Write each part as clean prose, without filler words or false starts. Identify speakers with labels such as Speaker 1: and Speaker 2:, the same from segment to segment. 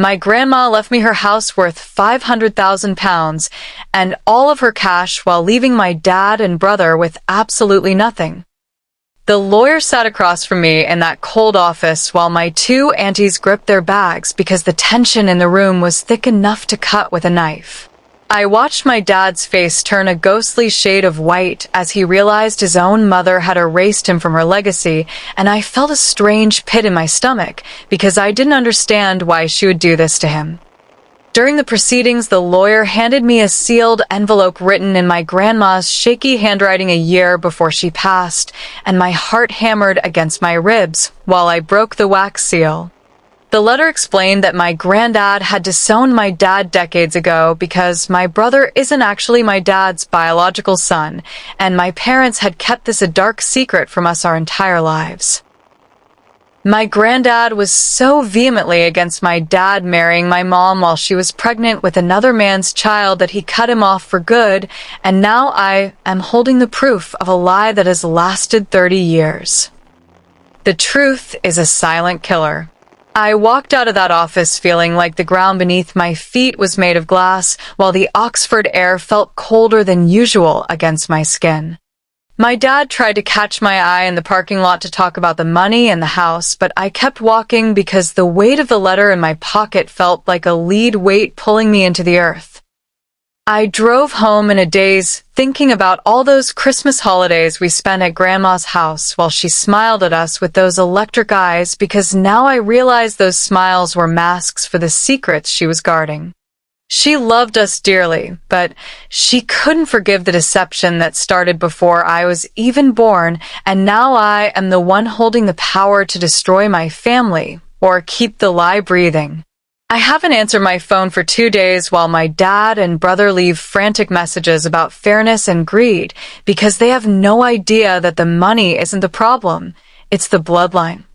Speaker 1: My grandma left me her house worth £500,000 and all of her cash while leaving my dad and brother with absolutely nothing. The lawyer sat across from me in that cold office while my two aunties gripped their bags because the tension in the room was thick enough to cut with a knife. I watched my dad's face turn a ghostly shade of white as he realized his own mother had erased him from her legacy, and I felt a strange pit in my stomach because I didn't understand why she would do this to him. During the proceedings, the lawyer handed me a sealed envelope written in my grandma's shaky handwriting a year before she passed, and my heart hammered against my ribs while I broke the wax seal. The letter explained that my granddad had disowned my dad decades ago because my brother isn't actually my dad's biological son, and my parents had kept this a dark secret from us our entire lives. My granddad was so vehemently against my dad marrying my mom while she was pregnant with another man's child that he cut him off for good, and now I am holding the proof of a lie that has lasted 30 years. The truth is a silent killer. I walked out of that office feeling like the ground beneath my feet was made of glass, while the Oxford air felt colder than usual against my skin. My dad tried to catch my eye in the parking lot to talk about the money and the house, but I kept walking because the weight of the letter in my pocket felt like a lead weight pulling me into the earth. I drove home in a daze, thinking about all those Christmas holidays we spent at Grandma's house while she smiled at us with those electric eyes, because now I realized those smiles were masks for the secrets she was guarding. She loved us dearly, but she couldn't forgive the deception that started before I was even born, and now I am the one holding the power to destroy my family or keep the lie breathing. I haven't answered my phone for 2 days while my dad and brother leave frantic messages about fairness and greed because they have no idea that the money isn't the problem. It's the bloodline.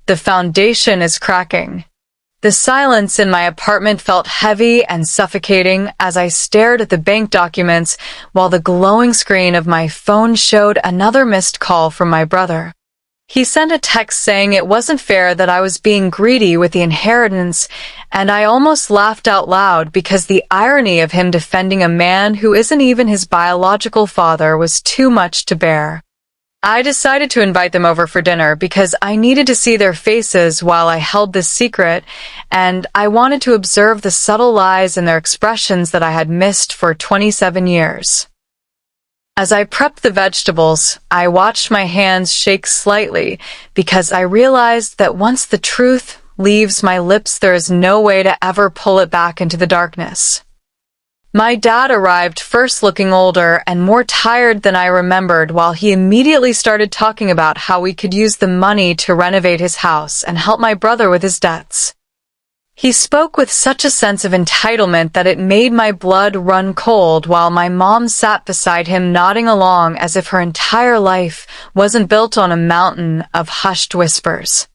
Speaker 1: The foundation is cracking. The silence in my apartment felt heavy and suffocating as I stared at the bank documents while the glowing screen of my phone showed another missed call from my brother. He sent a text saying it wasn't fair that I was being greedy with the inheritance, and I almost laughed out loud because the irony of him defending a man who isn't even his biological father was too much to bear. I decided to invite them over for dinner because I needed to see their faces while I held this secret, and I wanted to observe the subtle lies in their expressions that I had missed for 27 years. As I prepped the vegetables, I watched my hands shake slightly because I realized that once the truth leaves my lips, there is no way to ever pull it back into the darkness. My dad arrived first looking older and more tired than I remembered while he immediately started talking about how we could use the money to renovate his house and help my brother with his debts. He spoke with such a sense of entitlement that it made my blood run cold while my mom sat beside him nodding along as if her entire life wasn't built on a mountain of hushed whispers.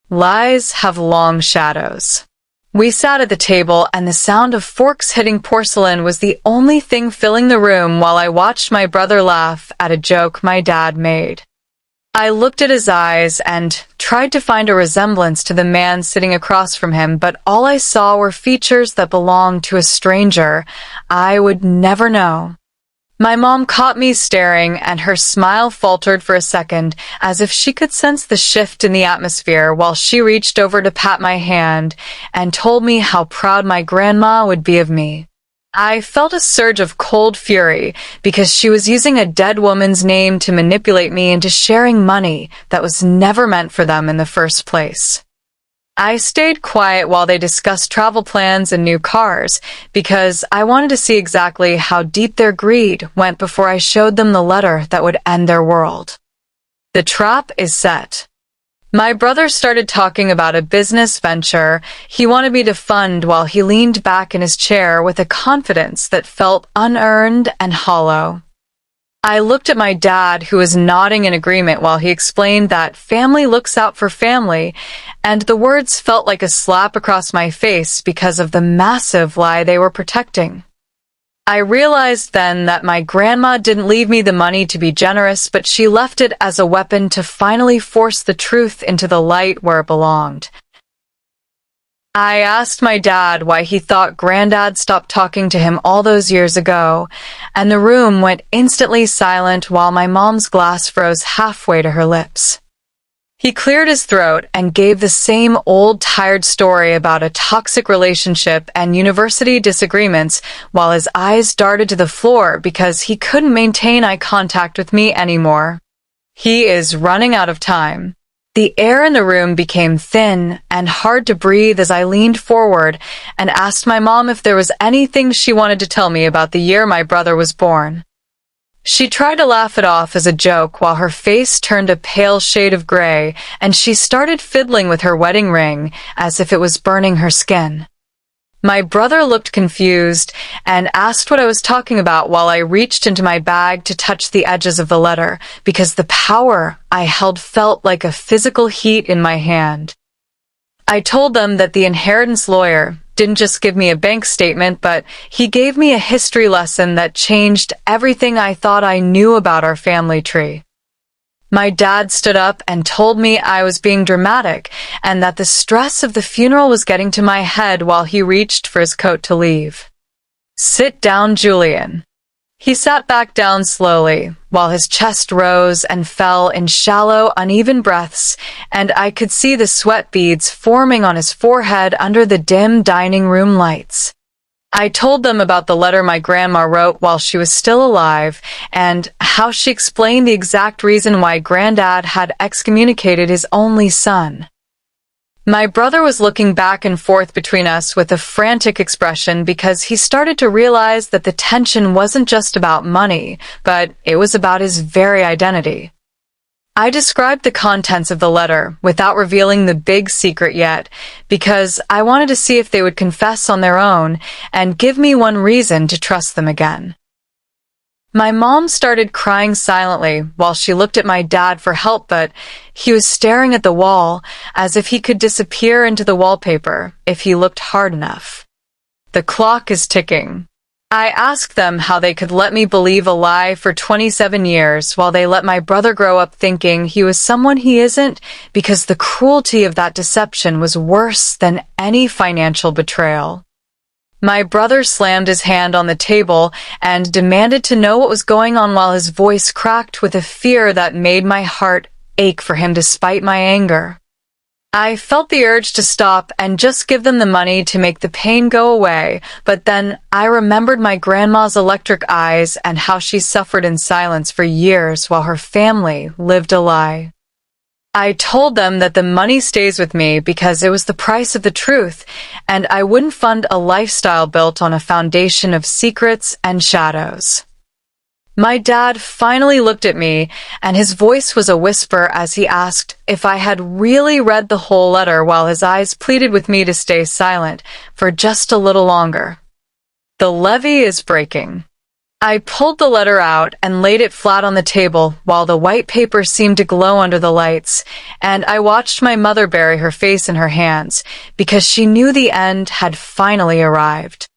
Speaker 1: Lies have long shadows. We sat at the table, and the sound of forks hitting porcelain was the only thing filling the room while I watched my brother laugh at a joke my dad made. I looked at his eyes and tried to find a resemblance to the man sitting across from him, but all I saw were features that belonged to a stranger I would never know. My mom caught me staring, and her smile faltered for a second, as if she could sense the shift in the atmosphere while she reached over to pat my hand and told me how proud my grandma would be of me. I felt a surge of cold fury because she was using a dead woman's name to manipulate me into sharing money that was never meant for them in the first place. I stayed quiet while they discussed travel plans and new cars because I wanted to see exactly how deep their greed went before I showed them the letter that would end their world. The trap is set. My brother started talking about a business venture he wanted me to fund while he leaned back in his chair with a confidence that felt unearned and hollow. I looked at my dad, who was nodding in agreement while he explained that family looks out for family, and the words felt like a slap across my face because of the massive lie they were protecting. I realized then that my grandma didn't leave me the money to be generous, but she left it as a weapon to finally force the truth into the light where it belonged. I asked my dad why he thought Granddad stopped talking to him all those years ago, and the room went instantly silent while my mom's glass froze halfway to her lips. He cleared his throat and gave the same old tired story about a toxic relationship and university disagreements while his eyes darted to the floor because he couldn't maintain eye contact with me anymore. He is running out of time. The air in the room became thin and hard to breathe as I leaned forward and asked my mom if there was anything she wanted to tell me about the year my brother was born. She tried to laugh it off as a joke while her face turned a pale shade of gray and she started fiddling with her wedding ring as if it was burning her skin. My brother looked confused and asked what I was talking about while I reached into my bag to touch the edges of the letter because the power I held felt like a physical heat in my hand. I told them that the inheritance lawyer didn't just give me a bank statement, but he gave me a history lesson that changed everything I thought I knew about our family tree. My dad stood up and told me I was being dramatic and that the stress of the funeral was getting to my head while he reached for his coat to leave. "Sit down, Julian." He sat back down slowly, while his chest rose and fell in shallow, uneven breaths, and I could see the sweat beads forming on his forehead under the dim dining room lights. I told them about the letter my grandma wrote while she was still alive, and how she explained the exact reason why Granddad had excommunicated his only son. My brother was looking back and forth between us with a frantic expression because he started to realize that the tension wasn't just about money, but it was about his very identity. I described the contents of the letter without revealing the big secret yet, because I wanted to see if they would confess on their own and give me one reason to trust them again. My mom started crying silently while she looked at my dad for help, but he was staring at the wall as if he could disappear into the wallpaper if he looked hard enough. The clock is ticking. I asked them how they could let me believe a lie for 27 years while they let my brother grow up thinking he was someone he isn't, because the cruelty of that deception was worse than any financial betrayal. My brother slammed his hand on the table and demanded to know what was going on while his voice cracked with a fear that made my heart ache for him despite my anger. I felt the urge to stop and just give them the money to make the pain go away, but then I remembered my grandma's electric eyes and how she suffered in silence for years while her family lived a lie. I told them that the money stays with me because it was the price of the truth, and I wouldn't fund a lifestyle built on a foundation of secrets and shadows. My dad finally looked at me, and his voice was a whisper as he asked if I had really read the whole letter while his eyes pleaded with me to stay silent for just a little longer. "The levee is breaking." I pulled the letter out and laid it flat on the table while the white paper seemed to glow under the lights, and I watched my mother bury her face in her hands because she knew the end had finally arrived.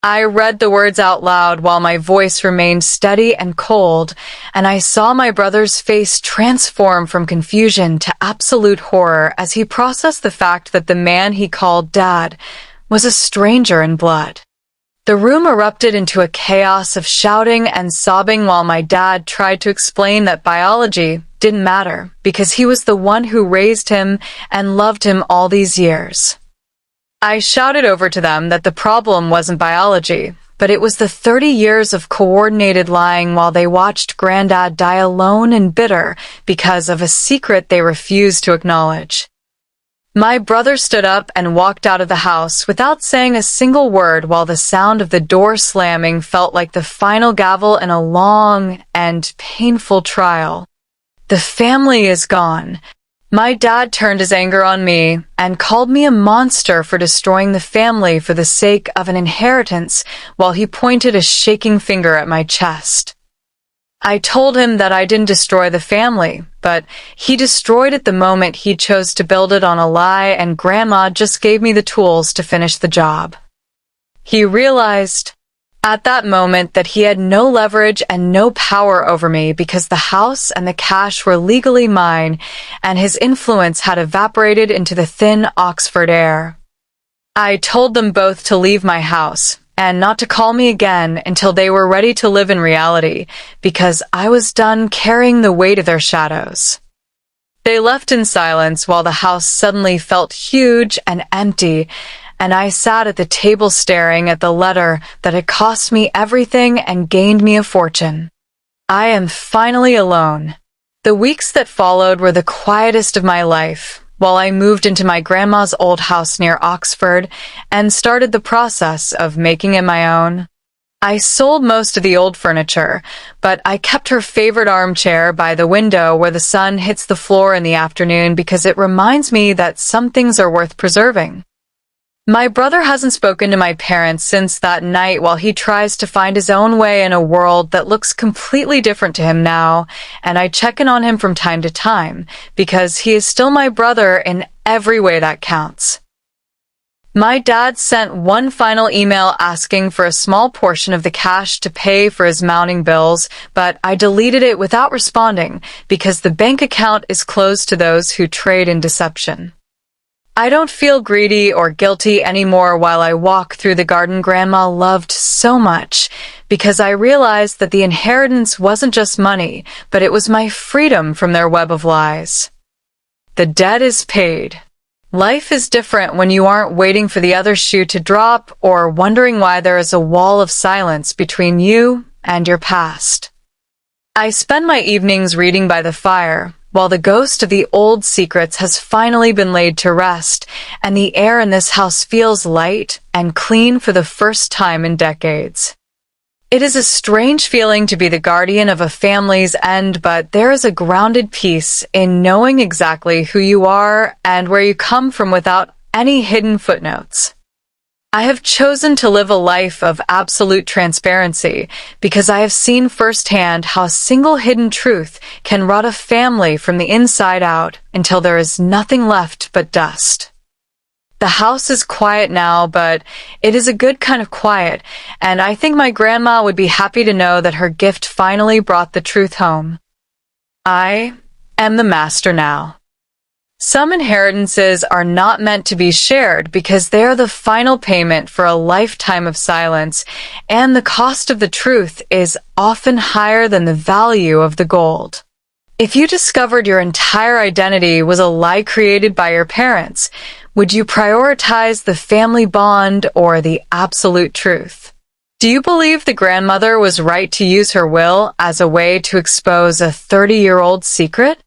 Speaker 1: I read the words out loud while my voice remained steady and cold, and I saw my brother's face transform from confusion to absolute horror as he processed the fact that the man he called Dad was a stranger in blood. The room erupted into a chaos of shouting and sobbing while my dad tried to explain that biology didn't matter because he was the one who raised him and loved him all these years. I shouted over to them that the problem wasn't biology, but it was the 30 years of coordinated lying while they watched Granddad die alone and bitter because of a secret they refused to acknowledge. My brother stood up and walked out of the house without saying a single word while the sound of the door slamming felt like the final gavel in a long and painful trial. The family is gone. My dad turned his anger on me and called me a monster for destroying the family for the sake of an inheritance while he pointed a shaking finger at my chest. I told him that I didn't destroy the family, but he destroyed it the moment he chose to build it on a lie, and Grandma just gave me the tools to finish the job. He realized at that moment that he had no leverage and no power over me because the house and the cash were legally mine, and his influence had evaporated into the thin Oxford air. I told them both to leave my house and not to call me again until they were ready to live in reality, because I was done carrying the weight of their shadows. They left in silence while the house suddenly felt huge and empty, and I sat at the table staring at the letter that had cost me everything and gained me a fortune. I am finally alone. The weeks that followed were the quietest of my life, while I moved into my grandma's old house near Oxford and started the process of making it my own. I sold most of the old furniture, but I kept her favorite armchair by the window where the sun hits the floor in the afternoon because it reminds me that some things are worth preserving. My brother hasn't spoken to my parents since that night while he tries to find his own way in a world that looks completely different to him now, and I check in on him from time to time because he is still my brother in every way that counts. My dad sent one final email asking for a small portion of the cash to pay for his mounting bills, but I deleted it without responding because the bank account is closed to those who trade in deception. I don't feel greedy or guilty anymore while I walk through the garden Grandma loved so much, because I realized that the inheritance wasn't just money, but it was my freedom from their web of lies. The debt is paid. Life is different when you aren't waiting for the other shoe to drop or wondering why there is a wall of silence between you and your past. I spend my evenings reading by the fire, while the ghost of the old secrets has finally been laid to rest, and the air in this house feels light and clean for the first time in decades. It is a strange feeling to be the guardian of a family's end, but there is a grounded peace in knowing exactly who you are and where you come from without any hidden footnotes. I have chosen to live a life of absolute transparency because I have seen firsthand how a single hidden truth can rot a family from the inside out until there is nothing left but dust. The house is quiet now, but it is a good kind of quiet, and I think my grandma would be happy to know that her gift finally brought the truth home. I am the master now. Some inheritances are not meant to be shared because they are the final payment for a lifetime of silence, and the cost of the truth is often higher than the value of the gold. If you discovered your entire identity was a lie created by your parents, would you prioritize the family bond or the absolute truth? Do you believe the grandmother was right to use her will as a way to expose a 30-year-old secret?